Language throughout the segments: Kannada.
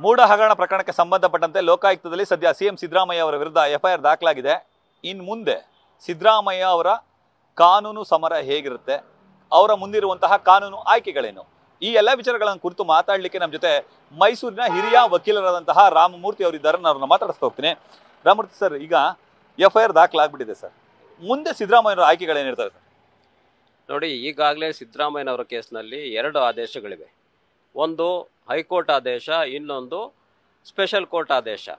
ಮೂಡ ಹಗರಣ ಪ್ರಕರಣಕ್ಕೆ ಸಂಬಂಧಪಟ್ಟಂತೆ ಲೋಕಾಯುಕ್ತದಲ್ಲಿ ಸದ್ಯ ಸಿಎಂ ಸಿದ್ದರಾಮಯ್ಯ ಅವರ ವಿರುದ್ಧ ಎಫ್ಐಆರ್ ದಾಖಲಾಗಿದೆ. ಇನ್ನು ಮುಂದೆ ಸಿದ್ದರಾಮಯ್ಯ ಅವರ ಕಾನೂನು ಸಮರ ಹೇಗಿರುತ್ತೆ, ಅವರ ಮುಂದಿರುವಂತಹ ಕಾನೂನು ಆಯ್ಕೆಗಳೇನು, ಈ ಎಲ್ಲ ವಿಚಾರಗಳನ್ನು ಕುರಿತು ಮಾತಾಡಲಿಕ್ಕೆ ನಮ್ಮ ಜೊತೆ ಮೈಸೂರಿನ ಹಿರಿಯ ವಕೀಲರಾದಂತಹ ರಾಮಮೂರ್ತಿ ಅವರಿದ್ದಾರೆ. ನಾನು ಅವ್ರನ್ನ ಮಾತಾಡಿಸ್ತಾ ಹೋಗ್ತೀನಿ. ರಾಮಮೂರ್ತಿ ಸರ್, ಈಗ ಎಫ್ಐಆರ್ ದಾಖಲಾಗ್ಬಿಟ್ಟಿದೆ ಸರ್, ಮುಂದೆ ಸಿದ್ದರಾಮಯ್ಯನವರ ಆಯ್ಕೆಗಳೇನಿರ್ತಾರೆ ಸರ್? ನೋಡಿ, ಈಗಾಗಲೇ ಸಿದ್ದರಾಮಯ್ಯನವರ ಕೇಸ್ನಲ್ಲಿ 2 ಆದೇಶಗಳಿವೆ. ಒಂದು ಹೈಕೋರ್ಟ್ ಆದೇಶ, ಇನ್ನೊಂದು ಸ್ಪೆಷಲ್ ಕೋರ್ಟ್ ಆದೇಶ.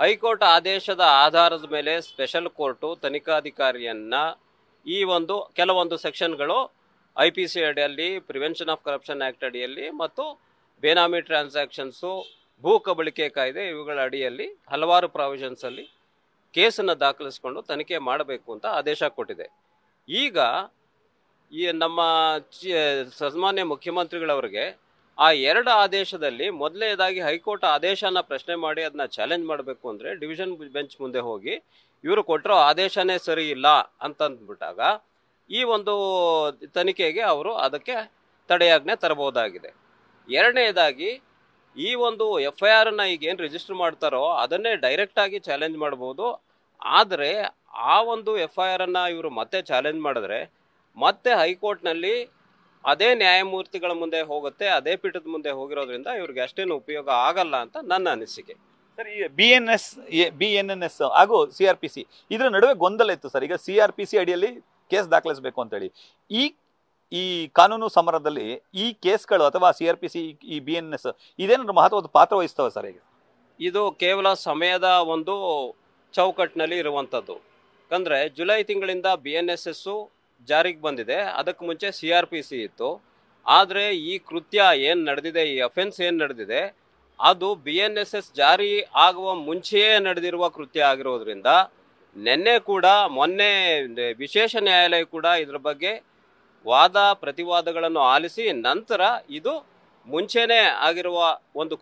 ಹೈಕೋರ್ಟ್ ಆದೇಶದ ಆಧಾರದ ಮೇಲೆ ಸ್ಪೆಷಲ್ ಕೋರ್ಟು ತನಿಖಾಧಿಕಾರಿಯನ್ನ ಈ ಕೆಲವೊಂದು ಸೆಕ್ಷನ್ಗಳು IPC ಅಡಿಯಲ್ಲಿ, ಪ್ರಿವೆನ್ಷನ್ ಆಫ್ ಕರಪ್ಷನ್ ಆ್ಯಕ್ಟ್ ಅಡಿಯಲ್ಲಿ ಮತ್ತು ಬೇನಾಮಿ ಟ್ರಾನ್ಸಾಕ್ಷನ್ಸು, ಭೂ ಕಬಳಿಕೆ ಕಾಯ್ದೆ ಇವುಗಳ ಅಡಿಯಲ್ಲಿ ಹಲವಾರು ಪ್ರಾವಿಷನ್ಸಲ್ಲಿ ಕೇಸನ್ನು ದಾಖಲಿಸಿಕೊಂಡು ತನಿಖೆ ಮಾಡಬೇಕು ಅಂತ ಆದೇಶ ಕೊಟ್ಟಿದೆ. ಈಗ ನಮ್ಮ ಸನ್ಮಾನ್ಯ ಮುಖ್ಯಮಂತ್ರಿಗಳವರಿಗೆ ಆ 2 ಆದೇಶದಲ್ಲಿ ಮೊದಲನೇದಾಗಿ ಹೈಕೋರ್ಟ್ ಆದೇಶನ ಪ್ರಶ್ನೆ ಮಾಡಿ ಅದನ್ನ ಚಾಲೆಂಜ್ ಮಾಡಬೇಕು ಅಂದರೆ ಡಿವಿಷನ್ ಬೆಂಚ್ ಮುಂದೆ ಹೋಗಿ ಇವರು ಕೊಟ್ಟಿರೋ ಆದೇಶನೇ ಸರಿ ಇಲ್ಲ ಅಂತಂದ್ಬಿಟ್ಟಾಗ ಈ ತನಿಖೆಗೆ ಅವರು ಅದಕ್ಕೆ ತಡೆಯಾಜ್ಞೆ ತರಬಹುದಾಗಿದೆ. ಎರಡನೇದಾಗಿ ಈ FIRನ ಈಗೇನು ರಿಜಿಸ್ಟರ್ ಮಾಡ್ತಾರೋ ಅದನ್ನೇ ಡೈರೆಕ್ಟಾಗಿ ಚಾಲೆಂಜ್ ಮಾಡ್ಬೋದು. ಆದರೆ ಆ FIRನ್ನು ಇವರು ಮತ್ತೆ ಚಾಲೆಂಜ್ ಮಾಡಿದ್ರೆ ಮತ್ತೆ ಹೈಕೋರ್ಟ್ನಲ್ಲಿ ಅದೇ ನ್ಯಾಯಮೂರ್ತಿಗಳ ಮುಂದೆ ಹೋಗುತ್ತೆ, ಅದೇ ಪೀಠದ ಮುಂದೆ ಹೋಗಿರೋದ್ರಿಂದ ಇವ್ರಿಗೆ ಅಷ್ಟೇನು ಉಪಯೋಗ ಆಗಲ್ಲ ಅಂತ ನನ್ನ ಅನಿಸಿಕೆ. ಸರ್, ಈ BNNS ಹಾಗೂ CRPC ಇದರ ನಡುವೆ ಗೊಂದಲ ಇತ್ತು ಸರ್. ಈಗ CRPC ಅಡಿಯಲ್ಲಿ ಕೇಸ್ ದಾಖಲಿಸಬೇಕು ಅಂತೇಳಿ ಈ ಕಾನೂನು ಸಮರದಲ್ಲಿ ಈ ಕೇಸ್ಗಳು ಅಥವಾ CRPC, ಈ BNNS ಇದೇನಾದ್ರು ಮಹತ್ವದ ಪಾತ್ರ ವಹಿಸ್ತವೆ ಸರ್? ಈಗ ಇದು ಕೇವಲ ಸಮಯದ ಚೌಕಟ್ಟಿನಲ್ಲಿ ಇರುವಂಥದ್ದು. ಯಾಕಂದರೆ ಜುಲೈ ತಿಂಗಳಿಂದ BNSS ಜಾರಿಗೆ ಬಂದಿದೆ, ಅದಕ್ಕೆ ಮುಂಚೆ CRPC ಇತ್ತು. ಆದರೆ ಈ ಕೃತ್ಯ ಏನು ನಡೆದಿದೆ, ಈ ಅಫೆನ್ಸ್ ಏನು ನಡೆದಿದೆ, ಅದು BNSS ಜಾರಿ ಆಗುವ ಮುಂಚೆಯೇ ನಡೆದಿರುವ ಕೃತ್ಯ ಆಗಿರೋದ್ರಿಂದ ಮೊನ್ನೆ ವಿಶೇಷ ನ್ಯಾಯಾಲಯ ಕೂಡ ಇದರ ಬಗ್ಗೆ ವಾದ ಪ್ರತಿವಾದಗಳನ್ನು ಆಲಿಸಿ ನಂತರ ಇದು ಮುಂಚೆನೇ ಆಗಿರುವ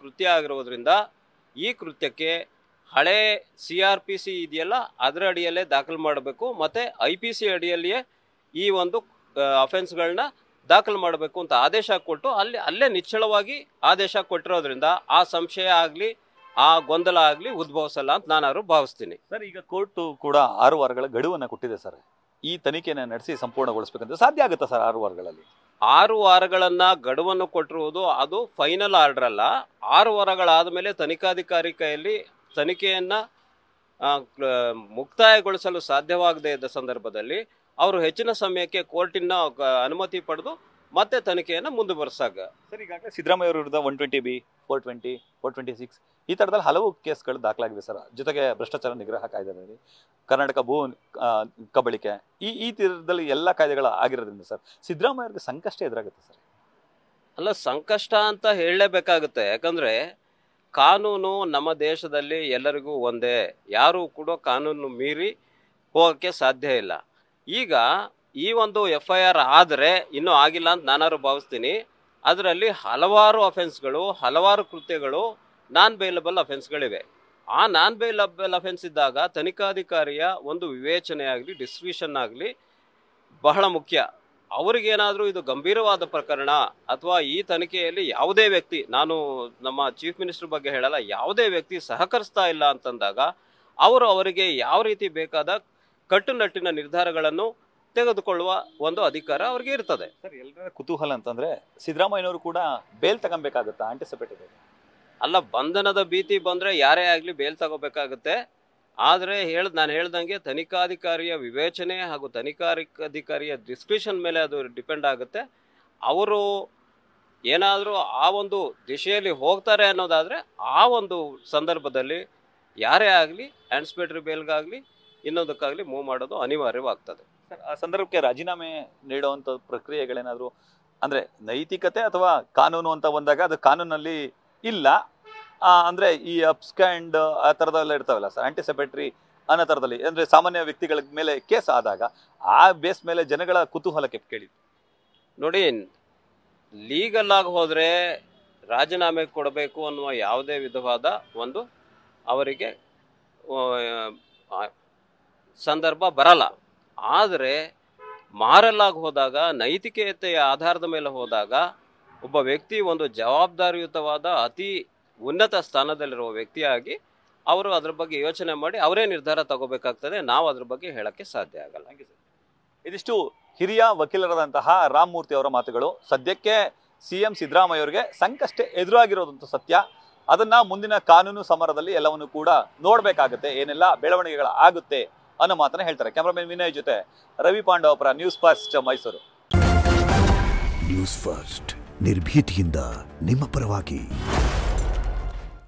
ಕೃತ್ಯ ಆಗಿರೋದ್ರಿಂದ ಈ ಕೃತ್ಯಕ್ಕೆ ಹಳೆ CRPC ಇದೆಯಲ್ಲ ಅದರ ಅಡಿಯಲ್ಲೇ ದಾಖಲು ಮಾಡಬೇಕು, ಮತ್ತು IPC ಅಡಿಯಲ್ಲಿಯೇ ಈ ಅಫೆನ್ಸ್ಗಳನ್ನ ದಾಖಲು ಮಾಡಬೇಕು ಅಂತ ಆದೇಶ ಕೊಟ್ಟು ಅಲ್ಲೇ ನಿಚ್ಚಳವಾಗಿ ಆದೇಶ ಕೊಟ್ಟಿರೋದ್ರಿಂದ ಆ ಸಂಶಯ ಆಗಲಿ ಆ ಗೊಂದಲ ಆಗಲಿ ಉದ್ಭವಿಸಲ್ಲ ಅಂತ ನಾನು ಭಾವಿಸ್ತೀನಿ. ಸರ್, ಈಗ ಕೋರ್ಟು ಕೂಡ 6 ವಾರಗಳ ಗಡುವನ್ನು ಕೊಟ್ಟಿದೆ ಸರ್. ಈ ತನಿಖೆನ ನಡೆಸಿ ಸಂಪೂರ್ಣಗೊಳಿಸಬೇಕಂತ ಸಾಧ್ಯ ಆಗುತ್ತಾ ಸರ್ 6 ವಾರಗಳಲ್ಲಿ? 6 ವಾರಗಳನ್ನ ಗಡುವನ್ನು ಕೊಟ್ಟಿರುವುದು ಅದು ಫೈನಲ್ ಆರ್ಡರ್ ಅಲ್ಲ. 6 ವಾರಗಳಾದ ಮೇಲೆ ತನಿಖಾಧಿಕಾರಿ ಕೈಯಲ್ಲಿ ತನಿಖೆಯನ್ನ ಮುಕ್ತಾಯಗೊಳಿಸಲು ಸಾಧ್ಯವಾಗದೇ ಇದ್ದ ಸಂದರ್ಭದಲ್ಲಿ ಅವರು ಹೆಚ್ಚಿನ ಸಮಯಕ್ಕೆ ಕೋರ್ಟಿನ ಅನುಮತಿ ಪಡೆದು ಮತ್ತೆ ತನಿಖೆಯನ್ನು ಮುಂದುವರೆಸಾಗ. ಸರ್, ಈಗಾಗಲೇ ಸಿದ್ದರಾಮಯ್ಯ ಅವರ ವಿರುದ್ಧ 120B, 420, 426 ಈ ಥರದಲ್ಲಿ ಹಲವು ಕೇಸ್ಗಳು ದಾಖಲಾಗಿವೆ ಸರ್. ಜೊತೆಗೆ ಭ್ರಷ್ಟಾಚಾರ ನಿಗ್ರಹ ಕಾಯ್ದೆನಲ್ಲಿ, ಕರ್ನಾಟಕ ಭೂ ಕಬಳಿಕೆ, ಈ ತೀರದಲ್ಲಿ ಎಲ್ಲ ಕಾಯ್ದೆಗಳು ಆಗಿರೋದ್ರಿಂದ ಸರ್ ಸಿದ್ದರಾಮಯ್ಯ ಅವರಿಗೆ ಸಂಕಷ್ಟ ಎದುರಾಗುತ್ತೆ ಸರ್? ಅಲ್ಲ, ಸಂಕಷ್ಟ ಅಂತ ಹೇಳಲೇಬೇಕಾಗುತ್ತೆ. ಯಾಕಂದರೆ ಕಾನೂನು ನಮ್ಮ ದೇಶದಲ್ಲಿ ಎಲ್ಲರಿಗೂ ಒಂದೇ, ಯಾರೂ ಕೂಡ ಕಾನೂನು ಮೀರಿ ಹೋಗೋಕ್ಕೆ ಸಾಧ್ಯ ಇಲ್ಲ. ಈಗ ಈ FIR ಆದರೆ ಇನ್ನೂ ಆಗಿಲ್ಲ ಅಂತ ನಾನಾರು ಭಾವಿಸ್ತೀನಿ. ಅದರಲ್ಲಿ ಹಲವಾರು ಅಫೆನ್ಸ್ಗಳು, ಹಲವಾರು ಕೃತ್ಯಗಳು ನಾನ್ ಬೇಲಬಲ್ ಅಫೆನ್ಸ್ಗಳಿವೆ. ಆ ನಾನ್ ಬೇಲಬಲ್ ಅಫೆನ್ಸ್ ಇದ್ದಾಗ ತನಿಖಾಧಿಕಾರಿಯ ವಿವೇಚನೆ ಆಗಲಿ, ಡಿಸ್ಕ್ರಿಷನ್ ಆಗಲಿ ಬಹಳ ಮುಖ್ಯ. ಅವರಿಗೇನಾದರೂ ಇದು ಗಂಭೀರವಾದ ಪ್ರಕರಣ ಅಥವಾ ಈ ತನಿಖೆಯಲ್ಲಿ ಯಾವುದೇ ವ್ಯಕ್ತಿ, ನಾನು ನಮ್ಮ ಚೀಫ್ ಮಿನಿಸ್ಟರ್ ಬಗ್ಗೆ ಹೇಳಲ್ಲ, ಯಾವುದೇ ವ್ಯಕ್ತಿ ಸಹಕರಿಸ್ತಾ ಇಲ್ಲ ಅಂತಂದಾಗ ಅವರಿಗೆ ಯಾವ ರೀತಿ ಬೇಕಾದ ಕಟ್ಟುನಟ್ಟಿನ ನಿರ್ಧಾರಗಳನ್ನು ತೆಗೆದುಕೊಳ್ಳುವ ಅಧಿಕಾರ ಅವ್ರಿಗೆ ಇರ್ತದೆ. ಸರ್, ಎಲ್ಲರ ಕುತೂಹಲ ಅಂತಂದ್ರೆ ಸಿದ್ದರಾಮಯ್ಯನವರು ಕೂಡ ಬೇಲ್ ತಗೊಬೇಕಾಗುತ್ತಾ? ಆಂಟಿಸಿಪೇಟೆಡ್ ಅಲ್ಲ, ಬಂಧನದ ಭೀತಿ ಬಂದ್ರೆ ಯಾರೇ ಆಗಲಿ ಬೇಲ್ ತಗೋಬೇಕಾಗುತ್ತೆ. ಆದರೆ ನಾನು ಹೇಳ್ದಂಗೆ ತನಿಖಾಧಿಕಾರಿಯ ವಿವೇಚನೆ ಹಾಗೂ ತನಿಖಾಧಿಕಾರಿಯ ಡಿಸ್ಕ್ರಿಷನ್ ಮೇಲೆ ಅದು ಡಿಪೆಂಡ್ ಆಗುತ್ತೆ. ಅವರು ಏನಾದರೂ ಆ ದಿಶೆಯಲ್ಲಿ ಹೋಗ್ತಾರೆ ಅನ್ನೋದಾದರೆ ಆ ಸಂದರ್ಭದಲ್ಲಿ ಯಾರೇ ಆಗಲಿ ಆಂಟಿಸಿಪೇಟರಿ ಬೇಲ್ಗಾಗಲಿ ಇನ್ನೊಂದಕ್ಕಾಗಲಿ ಮೂವ್ ಮಾಡೋದು ಅನಿವಾರ್ಯವಾಗ್ತದೆ. ಸರ್, ಆ ಸಂದರ್ಭಕ್ಕೆ ರಾಜೀನಾಮೆ ನೀಡುವಂಥ ಪ್ರಕ್ರಿಯೆಗಳೇನಾದರೂ ಅಂದರೆ ನೈತಿಕತೆ ಅಥವಾ ಕಾನೂನು ಅಂತ ಬಂದಾಗ ಅದು ಕಾನೂನಲ್ಲಿ ಇಲ್ಲ, ಅಂದರೆ ಈ ಅಪ್ಸ್ಕ್ಯಾಂಡ್ ಆ ಥರದೆಲ್ಲ ಇರ್ತಾವಲ್ಲ ಸರ್, ಆಂಟಿಸಿಪೇಟರಿ ಅನ್ನೋ ಥರದಲ್ಲಿ, ಅಂದರೆ ಸಾಮಾನ್ಯ ವ್ಯಕ್ತಿಗಳ ಮೇಲೆ ಕೇಸ್ ಆದಾಗ ಆ ಬೇಸ್ ಮೇಲೆ ಜನಗಳ ಕುತೂಹಲಕ್ಕೆ ಕೇಳಿ ನೋಡಿ, ಲೀಗಲ್ ಆಗಿ ಹೋದರೆ ರಾಜೀನಾಮೆ ಕೊಡಬೇಕು ಅನ್ನುವ ಯಾವುದೇ ವಿಧವಾದ ಅವರಿಗೆ ಸಂದರ್ಭ ಬರಲ್ಲ. ಆದರೆ ಮಾರಲ್ ಆಗಿ ಹೋದಾಗ, ನೈತಿಕತೆಯ ಆಧಾರದ ಮೇಲೆ ಹೋದಾಗ ಒಬ್ಬ ವ್ಯಕ್ತಿ ಜವಾಬ್ದಾರಿಯುತವಾದ ಅತಿ ಉನ್ನತ ಸ್ಥಾನದಲ್ಲಿರುವ ವ್ಯಕ್ತಿಯಾಗಿ ಅವರು ಅದ್ರ ಬಗ್ಗೆ ಯೋಚನೆ ಮಾಡಿ ಅವರೇ ನಿರ್ಧಾರ ತಗೋಬೇಕಾಗ್ತದೆ. ನಾವು ಅದ್ರ ಬಗ್ಗೆ ಹೇಳಕ್ಕೆ ಸಾಧ್ಯ ಆಗಲ್ಲ. ಇದಿಷ್ಟು ಹಿರಿಯ ವಕೀಲರಾದಂತಹ ರಾಮಮೂರ್ತಿ ಅವರ ಮಾತುಗಳು. ಸದ್ಯಕ್ಕೆ ಸಿಎಂ ಸಿದ್ದರಾಮಯ್ಯ ಅವರಿಗೆ ಸಂಕಷ್ಟ ಎದುರಾಗಿರೋದಂತೂ ಸತ್ಯ. ಅದನ್ನ ಮುಂದಿನ ಕಾನೂನು ಸಮರದಲ್ಲಿ ಎಲ್ಲವನ್ನು ಕೂಡ ನೋಡ್ಬೇಕಾಗತ್ತೆ, ಏನೆಲ್ಲ ಬೆಳವಣಿಗೆಗಳು ಆಗುತ್ತೆ ಅನ್ನೋ ಮಾತನ್ನ ಹೇಳ್ತಾರೆ. ಕ್ಯಾಮರಾಮನ್ ವಿನಯ್ ಜೊತೆ Ravi Pandavapura, news first, Mysuru. News first ನಿರ್ಭೀತಿಯಿಂದ ನಿಮ್ಮ ಪರವಾಗಿ.